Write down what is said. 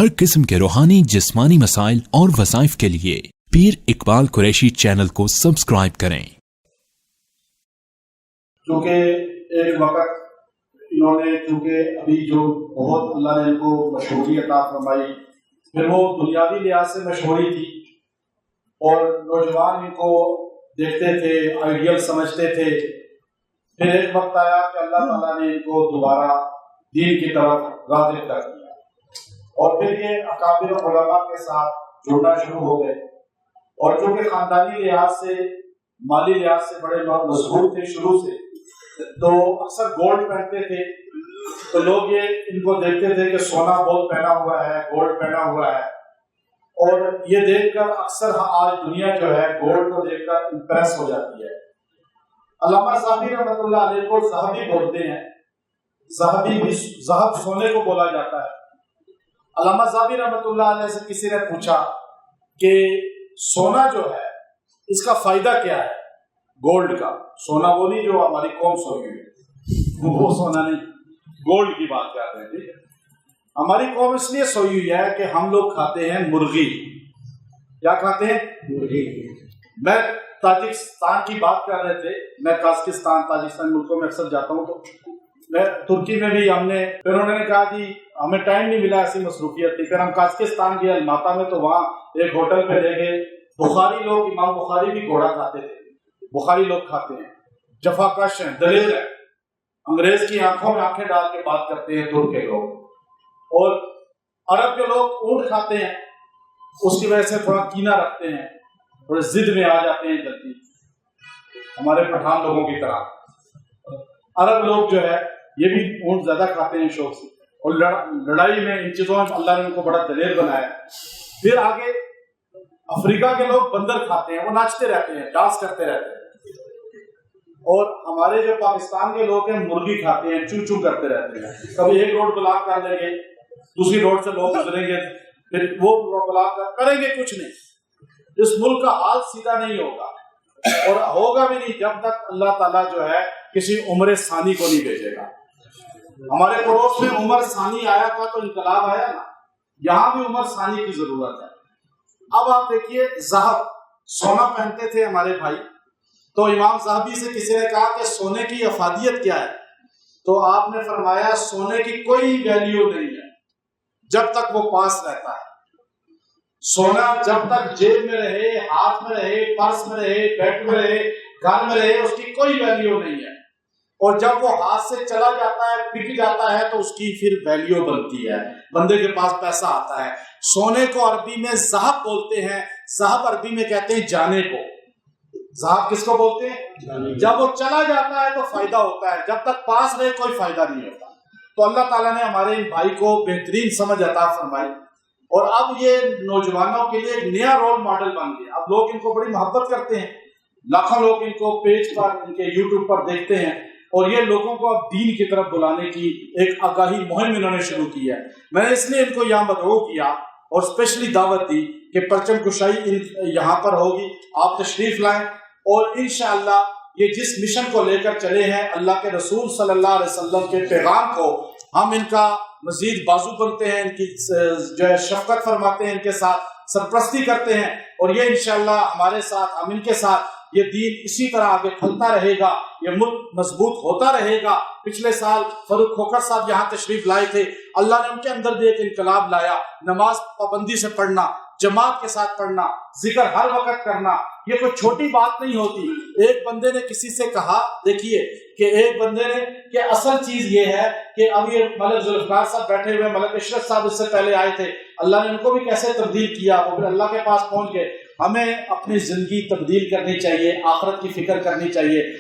ہر قسم کے روحانی جسمانی مسائل اور وظائف کے لیے پیر اقبال قریشی چینل کو سبسکرائب کریں۔ چونکہ ایک وقت انہوں نے ابھی جو بہت اللہ نے ان کو مشہوری عطا فرمائی، پھر وہ دنیاوی لحاظ سے مشہوری تھی اور نوجوان ان کو دیکھتے تھے، آئیڈیل سمجھتے تھے۔ پھر ایک وقت آیا کہ اللہ تعالیٰ نے ان کو دوبارہ دین کی طرف راغب کر دیا اور پھر یہ اکابر علماء کے ساتھ جڑنا شروع ہو گئے، اور چونکہ خاندانی لحاظ سے مالی لحاظ سے بڑے مضبوط تھے شروع سے، تو اکثر گولڈ پہنتے تھے، تو لوگ یہ ان کو دیکھتے تھے کہ سونا بہت پہنا ہوا ہے، گولڈ پہنا ہوا ہے، اور یہ دیکھ کر اکثر آج دنیا جو ہے گولڈ کو دیکھ کر امپریس ہو جاتی ہے۔ علامہ ذہبی رحمۃ اللہ علیہ کو ذہبی بولتے ہیں، ذہب سونے کو بولا جاتا ہے۔ علامہ ذہبی رحمۃ اللہ علیہ سے کسی نے پوچھا کہ سونا جو ہے اس کا فائدہ کیا ہے گولڈ کا؟ سونا وہ نہیں جو ہماری قوم سوئی ہوئی ہے، وہ سونا نہیں، گولڈ کی بات کر رہے ہیں۔ ہماری قوم اس لیے سوئی ہوئی ہے کہ ہم لوگ کھاتے ہیں مرغی۔ کیا کھاتے ہیں؟ مرغی۔ میں تاجکستان کی بات کر رہے تھے، میں قازقستان تاجکستان ملکوں میں اکثر جاتا ہوں، تو میں ترکی میں بھی پھر انہوں نے کہا کہ ہمیں ٹائم نہیں ملا، ایسی مصروفیت تھی، پھر ہم قازقستان گئے الماتا میں، تو وہاں ایک ہوٹل پہ لے گئے۔ بخاری لوگ، امام بخاری بھی گھوڑا کھاتے تھے، بخاری لوگ کھاتے ہیں، جفا کش ہیں، دلیر ہیں، انگریز کی آنکھوں میں آنکھیں ڈال کے بات کرتے ہیں ترک کے لوگ، اور عرب کے لوگ اونٹ کھاتے ہیں، اس کی وجہ سے تھوڑا کینہ رکھتے ہیں، تھوڑے ضد میں آ جاتے ہیں جلدی، ہمارے پٹھان لوگوں کی طرح۔ عرب لوگ جو ہے یہ بھی اونٹ زیادہ کھاتے ہیں شوق سے، اور لڑائی میں ان چیزوں میں اللہ نے ان کو بڑا دلیر بنایا۔ پھر آگے افریقہ کے لوگ بندر کھاتے ہیں، وہ ناچتے رہتے ہیں، ڈانس کرتے رہتے ہیں، اور ہمارے جو پاکستان کے لوگ ہیں مرغی کھاتے ہیں، چوں چوں کرتے رہتے ہیں۔ کبھی ایک روڈ بلاک کر لیں گے، دوسری روڈ سے لوگ گزریں گے، پھر وہ بلاک کریں گے، کچھ نہیں۔ اس ملک کا حال سیدھا نہیں ہوگا، اور ہوگا بھی نہیں جب تک اللہ تعالیٰ جو ہے کسی عمر ثانی کو نہیں بھیجے گا۔ ہمارے پڑوس میں عمر ثانی آیا تھا تو انقلاب آیا نا، یہاں بھی عمر ثانی کی ضرورت ہے۔ اب آپ دیکھیے، ذہب سونا پہنتے تھے ہمارے بھائی، تو امام ذہبی سے کسی نے کہا کہ سونے کی افادیت کیا ہے، تو آپ نے فرمایا سونے کی کوئی ویلیو نہیں ہے جب تک وہ پاس رہتا ہے۔ سونا جب تک جیب میں رہے، ہاتھ میں رہے، پرس میں رہے، بیگ میں رہے، گھر میں رہے، اس کی کوئی ویلیو نہیں ہے، اور جب وہ ہاتھ سے چلا جاتا ہے، بک جاتا ہے، تو اس کی پھر ویلیو بنتی ہے، بندے کے پاس پیسہ آتا ہے۔ سونے کو عربی میں ذہب بولتے ہیں، ذہب عربی میں کہتے ہیں جانے کو۔ ذہب کس کو بولتے ہیں؟ جب وہ چلا جاتا ہے تو فائدہ ہوتا ہے، جب تک پاس رہے کوئی فائدہ نہیں ہوتا۔ تو اللہ تعالیٰ نے ہمارے ان بھائی کو بہترین سمجھ عطا فرمائی، اور اب یہ نوجوانوں کے لیے ایک نیا رول ماڈل بن گیا۔ اب لوگ ان کو بڑی محبت کرتے ہیں، لاکھوں لوگ ان کو پیج پر، ان کے یوٹیوب پر دیکھتے ہیں، اور یہ لوگوں کو اب دین کی طرف بلانے کی ایک آگاہی مہم انہوں نے شروع کی ہے۔ میں نے اس لیے ان کو یہاں مدعو کیا اور اسپیشلی دعوت دی کہ پرچم کشائی یہاں پر ہوگی، آپ تشریف لائیں، اور انشاءاللہ یہ جس مشن کو لے کر چلے ہیں، اللہ کے رسول صلی اللہ علیہ وسلم کے پیغام کو، ہم ان کا مزید بازو بنتے ہیں، ان کی جو ہے شفقت فرماتے ہیں، ان کے ساتھ سرپرستی کرتے ہیں، اور یہ انشاءاللہ ہمارے ساتھ، ہم ان کے ساتھ، یہ دین اسی طرح آگے پھلتا رہے گا، یہ ملک مضبوط ہوتا رہے گا۔ پچھلے سال فاروق کھوکھر صاحب یہاں تشریف لائے تھے، اللہ نے ان کے اندر بھی ایک انقلاب لایا، نماز پابندی سے پڑھنا، جماعت کے ساتھ پڑھنا، ذکر ہر وقت کرنا، یہ کوئی چھوٹی بات نہیں ہوتی۔ ایک بندے نے کسی سے کہا، دیکھیے کہ ایک بندے نے کہ اصل چیز یہ ہے کہ اب یہ ملک ذوالفقار صاحب بیٹھے ہوئے، ملک اشرف صاحب اس سے پہلے آئے تھے، اللہ نے ان کو بھی کیسے تبدیل کیا، وہ پھر اللہ کے پاس پہنچ گئے۔ ہمیں اپنی زندگی تبدیل کرنی چاہیے، آخرت کی فکر کرنی چاہیے۔